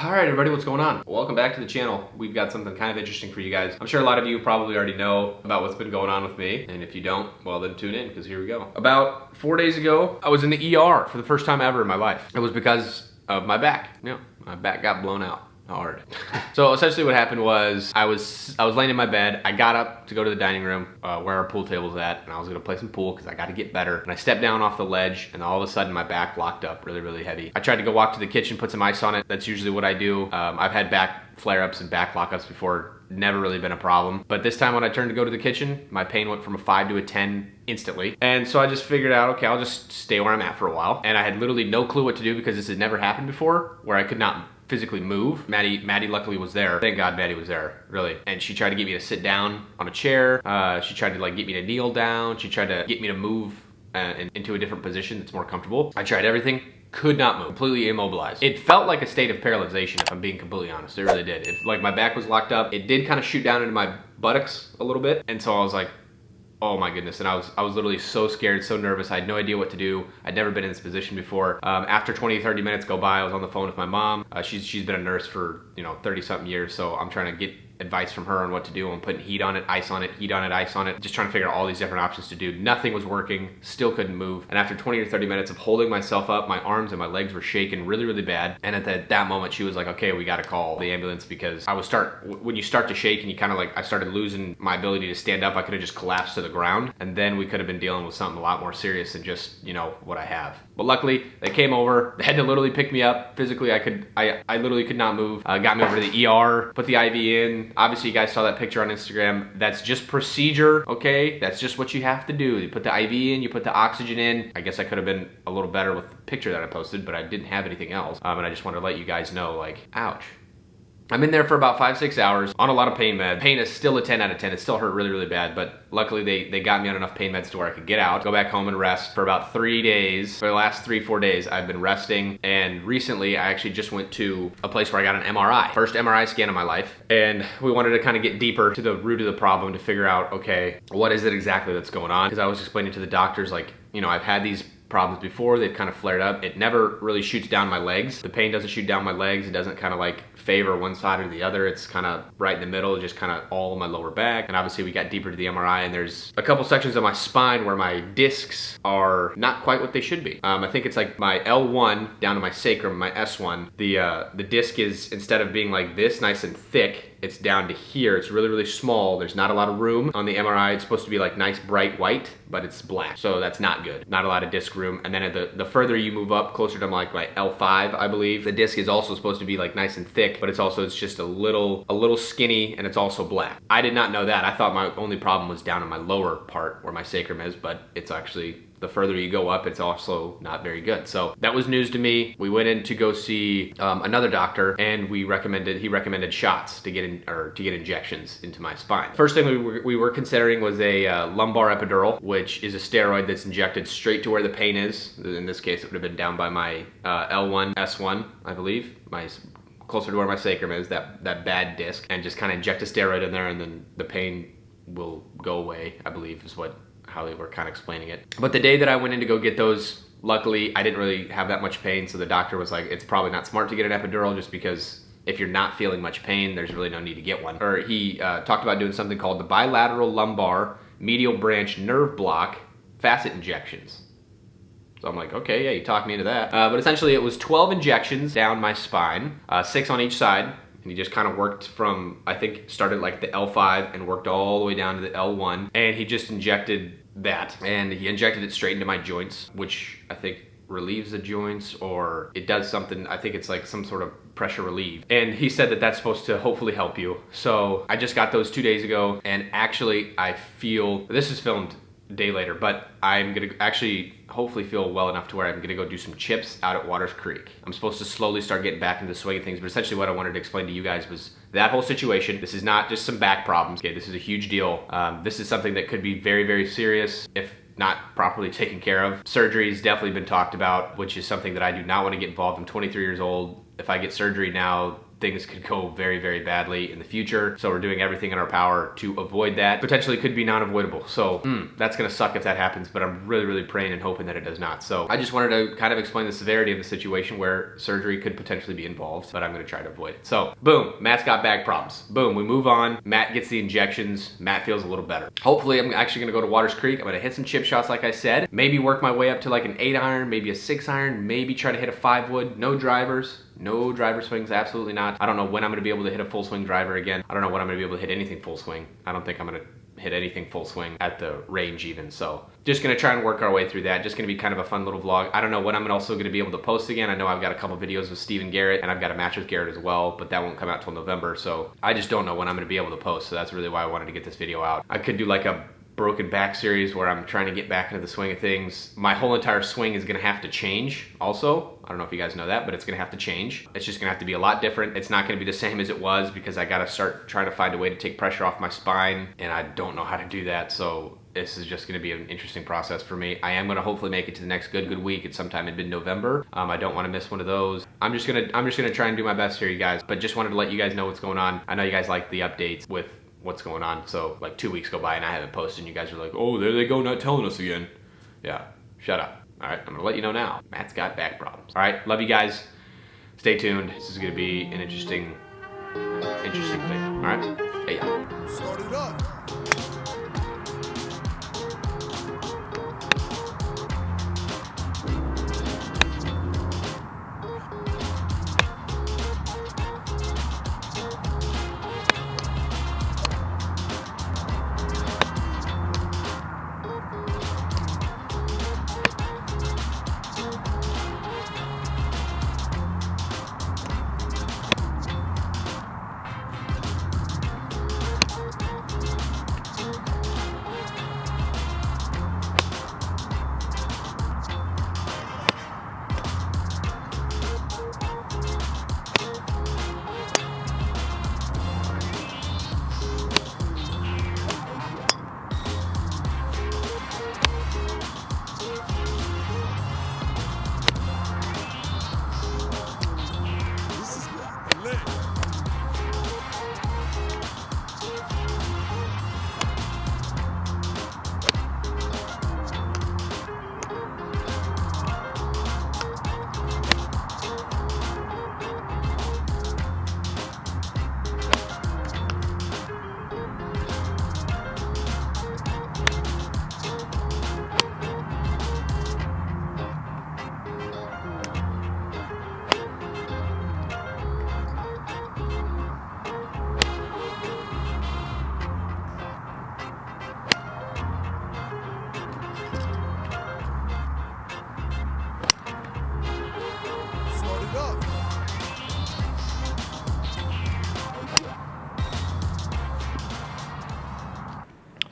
Alright everybody, what's going on? Welcome back to the channel. We've got something kind of interesting for you guys. I'm sure a lot of you probably already know about what's been going on with me, and if you don't, well then tune in, because here we go. About 4 days ago, I was in the ER for the first time ever in my life. It was because of my back. Yeah, my back got blown out hard. So essentially what happened was I was laying in my bed. I got up to go to the dining room where our pool table's at, and I was gonna play some pool because I got to get better. And I stepped down off the ledge, and all of a sudden my back locked up really heavy. I tried to go walk to the kitchen, put some ice on it. That's usually what I do. I've had back flare-ups and back lockups before. Never really been a problem. But this time when I turned to go to the kitchen, my pain went from a 5 to a 10 instantly. And so I just figured out, okay, I'll just stay where I'm at for a while. And I had literally no clue what to do because this had never happened before, where I could not physically move. Maddie luckily was there. Thank God Maddie was there, really. And she tried to get me to sit down on a chair. She tried to like get me to kneel down. She tried to get me to move into a different position that's more comfortable. I tried everything. Could not move, completely immobilized. It felt like a state of paralyzation, if I'm being completely honest. It really did. Like my back was locked up. It did kind of shoot down into my buttocks a little bit. And so I was like, oh my goodness. And I was literally so scared, so nervous. I had no idea what to do. I'd never been in this position before. After 20, 30 minutes go by, I was on the phone with my mom. She's been a nurse for, 30 something years. So I'm trying to get advice from her on what to do. I'm putting heat on it, ice on it, heat on it, ice on it. Just trying to figure out all these different options to do. Nothing was working, still couldn't move. And after 20 or 30 minutes of holding myself up, my arms and my legs were shaking really bad. And at that moment, she was like, okay, we gotta call the ambulance, because when you start to shake and you kind of like, I started losing my ability to stand up. I could have just collapsed to the ground, and then we could have been dealing with something a lot more serious than just, what I have. But luckily, they came over. They had to literally pick me up. Physically, I literally could not move. Got me over to the ER, put the IV in. Obviously, you guys saw that picture on Instagram. That's just procedure, okay? That's just what you have to do. You put the IV in, you put the oxygen in. I guess I could have been a little better with the picture that I posted, but I didn't have anything else. And I just wanted to let you guys know, like, ouch. I'm in there for about 5-6 hours on a lot of pain meds. Pain is still a 10 out of 10. It still hurt really bad, but luckily they got me on enough pain meds to where I could get out, go back home and rest for about 3 days. For the last 3-4 days, I've been resting. And recently, I actually just went to a place where I got an MRI. First MRI scan of my life. And we wanted to kind of get deeper to the root of the problem to figure out, okay, what is it exactly that's going on? Because I was explaining to the doctors, like, I've had these problems before. They've kind of flared up. It never really shoots down my legs. The pain doesn't shoot down my legs. It doesn't kind of like favor one side or the other. It's kind of right in the middle, just kind of all in my lower back. And obviously we got deeper to the MRI, and there's a couple sections of my spine where my discs are not quite what they should be. I think it's like my L1 down to my sacrum, my S1. The disc is, instead of being like this, nice and thick, it's down to here. It's really small. There's not a lot of room. On the MRI, it's supposed to be like nice bright white, but it's black. So that's not good. Not a lot of disc room. And then at the further you move up, closer to like my L5, I believe, the disc is also supposed to be like nice and thick, but it's just a little skinny, and it's also black. I did not know that. I thought my only problem was down in my lower part where my sacrum is, but it's actually, the further you go up, it's also not very good. So that was news to me. We went in to go see another doctor, and he recommended shots to get injections into my spine. First thing we were considering was a lumbar epidural, which is a steroid that's injected straight to where the pain is. In this case, it would have been down by my L1, S1, I believe, closer to where my sacrum is, that bad disc, and just kind of inject a steroid in there, and then the pain will go away, I believe is how they were kind of explaining it. But the day that I went in to go get those, luckily I didn't really have that much pain, so the doctor was like, it's probably not smart to get an epidural, just because if you're not feeling much pain, there's really no need to get one. Or he talked about doing something called the bilateral lumbar medial branch nerve block facet injections. So I'm like, okay, yeah, you talked me into that. But essentially it was 12 injections down my spine, 6 on each side. And he just kind of worked from, I think, started like the L5 and worked all the way down to the L1. And he just injected that. And he injected it straight into my joints, which I think relieves the joints, or it does something. I think it's like some sort of pressure relief. And he said that that's supposed to hopefully help you. So I just got those 2 days ago. And actually, I feel, this is filmed a day later, but I'm gonna actually hopefully feel well enough to where I'm gonna go do some chips out at Waters Creek. I'm supposed to slowly start getting back into the swing of things, but essentially what I wanted to explain to you guys was that whole situation. This is not just some back problems, okay? This is a huge deal. This is something that could be very serious if not properly taken care of. Surgery's definitely been talked about, which is something that I do not want to get involved in. I'm 23 years old. If I get surgery now, things could go very, very badly in the future. So we're doing everything in our power to avoid that. Potentially could be non-avoidable. So that's gonna suck if that happens, but I'm really, really praying and hoping that it does not. So I just wanted to kind of explain the severity of the situation where surgery could potentially be involved, but I'm gonna try to avoid it. So boom, Matt's got back problems. Boom, we move on. Matt gets the injections. Matt feels a little better. Hopefully I'm actually gonna go to Waters Creek. I'm gonna hit some chip shots like I said. Maybe work my way up to like an 8 iron, maybe a 6 iron, maybe try to hit a 5 wood. No drivers. No driver swings, absolutely not. I don't know when I'm gonna be able to hit a full swing driver again. I don't know when I'm gonna be able to hit anything full swing. I don't think I'm gonna hit anything full swing at the range even. So just gonna try and work our way through that. Just gonna be kind of a fun little vlog. I don't know when I'm also gonna be able to post again. I know I've got a couple videos with Steve and Garrett, and I've got a match with Garrett as well, but that won't come out till November. So I just don't know when I'm gonna be able to post. So that's really why I wanted to get this video out. I could do like a broken back series where I'm trying to get back into the swing of things. My whole entire swing is gonna have to change also. I don't know if you guys know that, but it's gonna have to change. It's just gonna have to be a lot different. It's not gonna be the same as it was because I gotta start trying to find a way to take pressure off my spine, and I don't know how to do that. So this is just gonna be an interesting process for me. I am gonna hopefully make it to the next good week at sometime in mid-November. I don't wanna miss one of those. I'm just gonna try and do my best here, you guys, but just wanted to let you guys know what's going on. I know you guys like the updates with what's going on. So like 2 weeks go by and I haven't posted and you guys are like, oh, there they go, not telling us again. Yeah, shut up. All right, I'm gonna let you know now. Matt's got back problems. All right, love you guys. Stay tuned. This is gonna be an interesting thing. All right, hey ya. Start it up.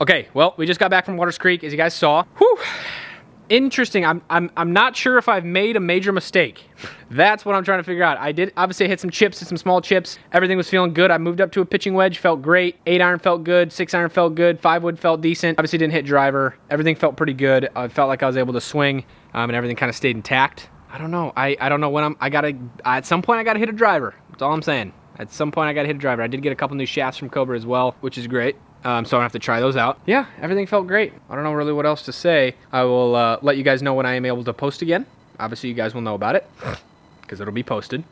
Okay, well, we just got back from Waters Creek, as you guys saw. Whew. Interesting. I'm not sure if I've made a major mistake. That's what I'm trying to figure out. I did obviously hit some chips, hit some small chips. Everything was feeling good. I moved up to a pitching wedge, felt great. 8 iron felt good, 6 iron felt good, 5 wood felt decent. Obviously didn't hit driver. Everything felt pretty good. I felt like I was able to swing, and everything kind of stayed intact. I don't know. I don't know when at some point I gotta hit a driver. That's all I'm saying. At some point I gotta hit a driver. I did get a couple new shafts from Cobra as well, which is great. So I'm gonna have to try those out. Yeah, everything felt great. I don't know really what else to say. I will let you guys know when I am able to post again. Obviously you guys will know about it because it'll be posted.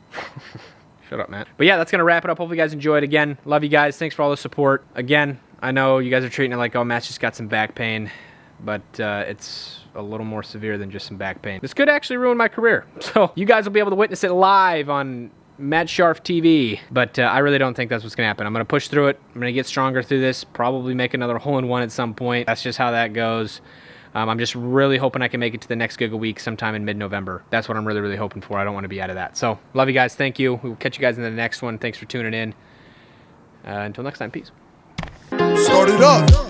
Shut up, Matt. But yeah, that's gonna wrap it up. Hopefully you guys enjoyed. Again, love you guys. Thanks for all the support. Again, I know you guys are treating it like, oh, Matt's just got some back pain, but it's a little more severe than just some back pain. This could actually ruin my career. So you guys will be able to witness it live on Matt Scharff TV, but I really don't think that's what's gonna happen. I'm gonna push through it. I'm gonna get stronger through this, probably make another hole-in-one at some point. That's just how that goes. I'm just really hoping I can make it to the next Giga Week sometime in mid-November. That's what I'm really, really hoping for. I don't want to be out of that. So, love you guys. Thank you. We'll catch you guys in the next one. Thanks for tuning in. Until next time, peace. Start it up.